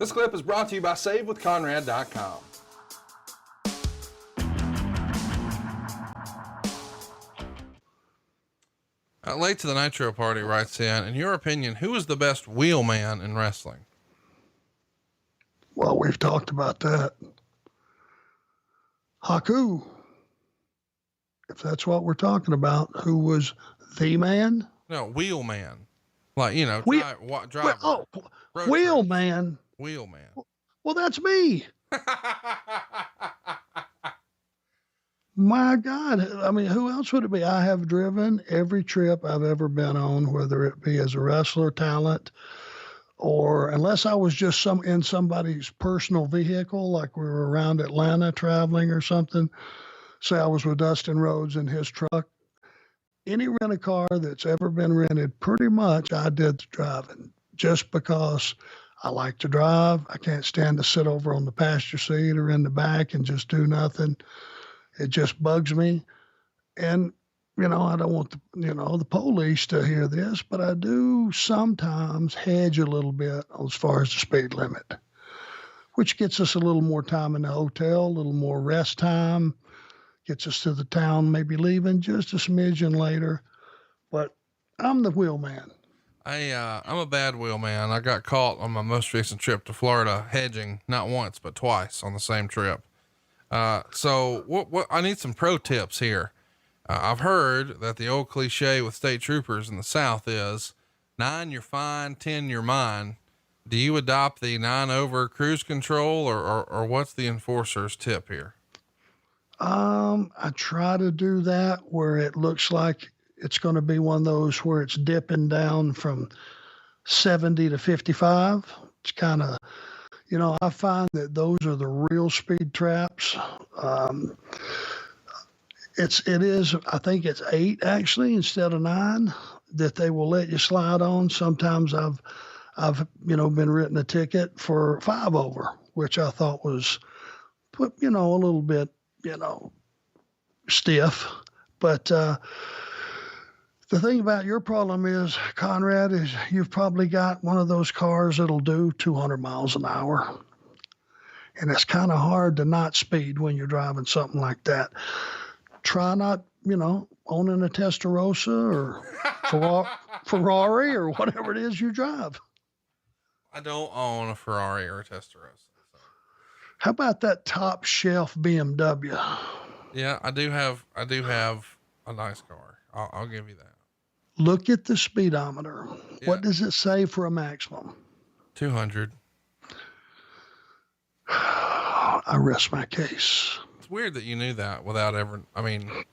This clip is brought to you by SaveWithConrad.com. Late to the Nitro Party writes in your opinion, who is the best wheelman in wrestling? Well, we've talked about that. Haku. If that's what we're talking about, who was the man? No, wheelman. Like, you know, driver. Wheelman. Wheelman. Well, that's me. My God. I mean, who else would it be? I have driven every trip I've ever been on, whether it be as a wrestler talent or unless I was just in somebody's personal vehicle, like we were around Atlanta traveling or something. Say I was with Dustin Rhodes in his truck. Any rent-a-car that's ever been rented, pretty much I did the driving just because I like to drive. I can't stand to sit over on the passenger seat or in the back and just do nothing. It just bugs me. And, you know, I don't want the police to hear this, but I do sometimes hedge a little bit as far as the speed limit, which gets us a little more time in the hotel, a little more rest time, gets us to the town, maybe leaving just a smidgen later. But I'm the wheelman. I'm a bad wheelman. I got caught on my most recent trip to Florida hedging, not once, but twice on the same trip. So what I need some pro tips here. I've heard that the old cliche with state troopers in the South is 9, you're fine, 10, you're mine. Do you adopt the 9 over cruise control or what's the enforcer's tip here? I try to do that where it looks like it's going to be one of those where it's dipping down from 70 to 55. It's kind of, you know, I find that those are the real speed traps. It is, I think it's 8 actually instead of 9 that they will let you slide on. Sometimes I've, been written a ticket for 5 over, which I thought was, a little bit, stiff. But, the thing about your problem is, Conrad, is you've probably got one of those cars that'll do 200 miles an hour. And it's kind of hard to not speed when you're driving something like that. Try not, owning a Testarossa or Ferrari or whatever it is you drive. I don't own a Ferrari or a Testarossa. So. How about that top shelf BMW? Yeah, I do have a nice car. I'll give you that. Look at the speedometer. Yeah. What does it say for a maximum? 200. I rest my case. It's weird that you knew that without ever, you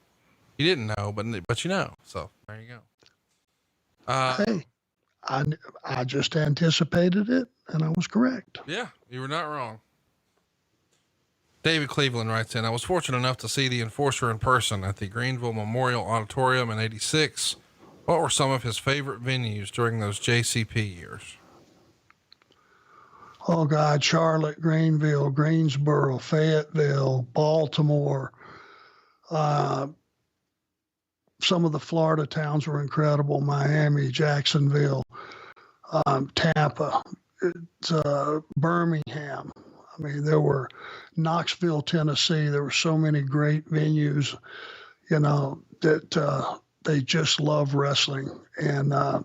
didn't know, but you know, so there you go. Hey, I just anticipated it and I was correct. Yeah, you were not wrong. David Cleveland writes in, I was fortunate enough to see the enforcer in person at the Greenville Memorial Auditorium in '86. What were some of his favorite venues during those JCP years? Oh God, Charlotte, Greenville, Greensboro, Fayetteville, Baltimore. Some of the Florida towns were incredible. Miami, Jacksonville, Tampa, Birmingham. There were Knoxville, Tennessee. There were so many great venues, that they just love wrestling. And I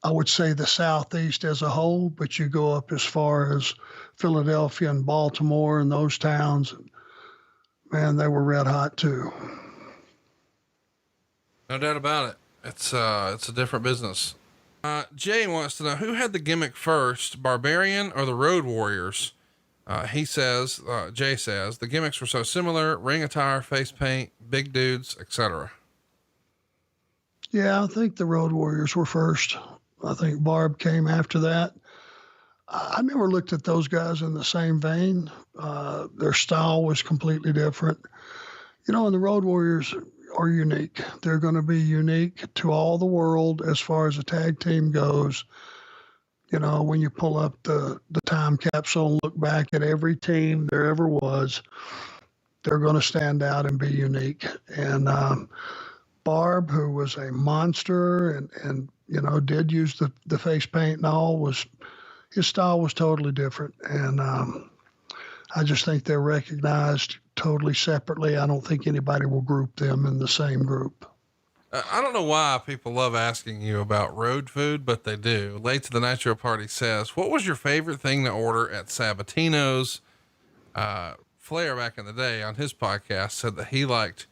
would say the Southeast as a whole, but you go up as far as Philadelphia and Baltimore and those towns, man, they were red hot too. No doubt about it. It's a different business. Jay wants to know who had the gimmick first, Barbarian or the Road Warriors? Jay says the gimmicks were so similar: ring attire, face paint, big dudes, etc. Yeah, I think the Road Warriors were first. I think Barb came after that. I never looked at those guys in the same vein. Their style was completely different. And the Road Warriors are unique. They're going to be unique to all the world as far as a tag team goes. When you pull up the time capsule and look back at every team there ever was, they're going to stand out and be unique. And Barb, who was a monster and did use the face paint and all, was, his style was totally different. And I just think they're recognized totally separately. I don't think anybody will group them in the same group. I don't know why people love asking you about road food, but they do. Late to the Nitro Party says, what was your favorite thing to order at Sabatino's? Flair back in the day on his podcast said that he liked,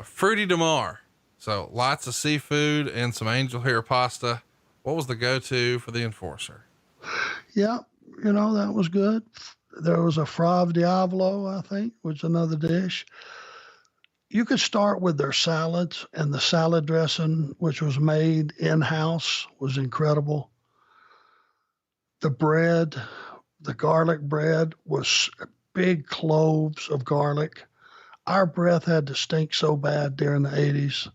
Fruity de Mar. So lots of seafood and some angel hair pasta. What was the go-to for the Enforcer? Yeah. That was good. There was a Frave Diavolo, I think, was another dish. You could start with their salads, and the salad dressing, which was made in-house, was incredible. The bread, the garlic bread, was big cloves of garlic. Our breath had to stink so bad during the 80s.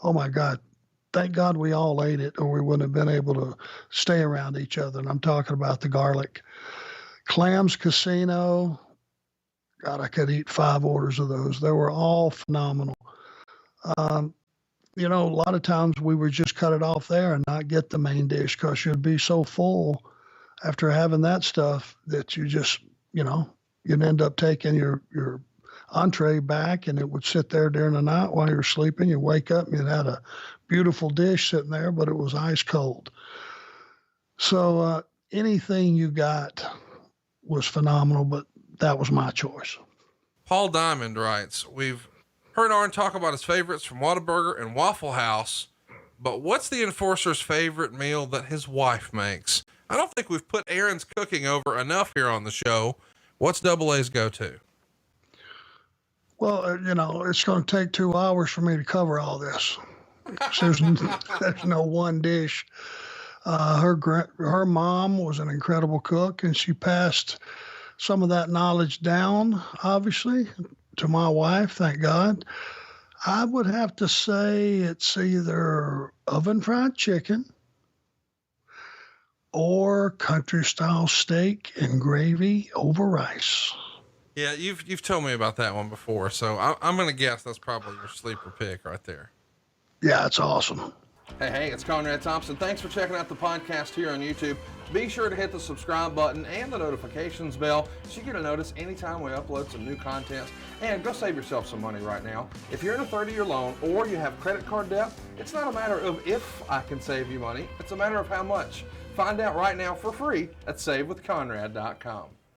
Oh my God. Thank God we all ate it, or we wouldn't have been able to stay around each other. And I'm talking about the garlic. Clams Casino. God, I could eat 5 orders of those. They were all phenomenal. A lot of times we would just cut it off there and not get the main dish because you'd be so full after having that stuff that you just, you'd end up taking your entree back, and it would sit there during the night while you're sleeping. You wake up and you had a beautiful dish sitting there, but it was ice cold. So anything you got was phenomenal, but that was my choice. Paul Diamond writes, we've heard Arn talk about his favorites from Whataburger and Waffle House, but what's the Enforcer's favorite meal that his wife makes? I don't think we've put Aaron's cooking over enough here on the show. What's Double A's go-to? Well, it's going to take 2 hours for me to cover all this. There's no one dish. Her mom was an incredible cook, and she passed some of that knowledge down, obviously, to my wife, thank God. I would have to say it's either oven fried chicken or country style steak and gravy over rice. Yeah, you've told me about that one before, so I'm going to guess that's probably your sleeper pick right there. Yeah, it's awesome. Hey, it's Conrad Thompson. Thanks for checking out the podcast here on YouTube. Be sure to hit the subscribe button and the notifications bell so you get a notice anytime we upload some new content. And go save yourself some money right now. If you're in a 30-year loan or you have credit card debt, it's not a matter of if I can save you money. It's a matter of how much. Find out right now for free at SaveWithConrad.com.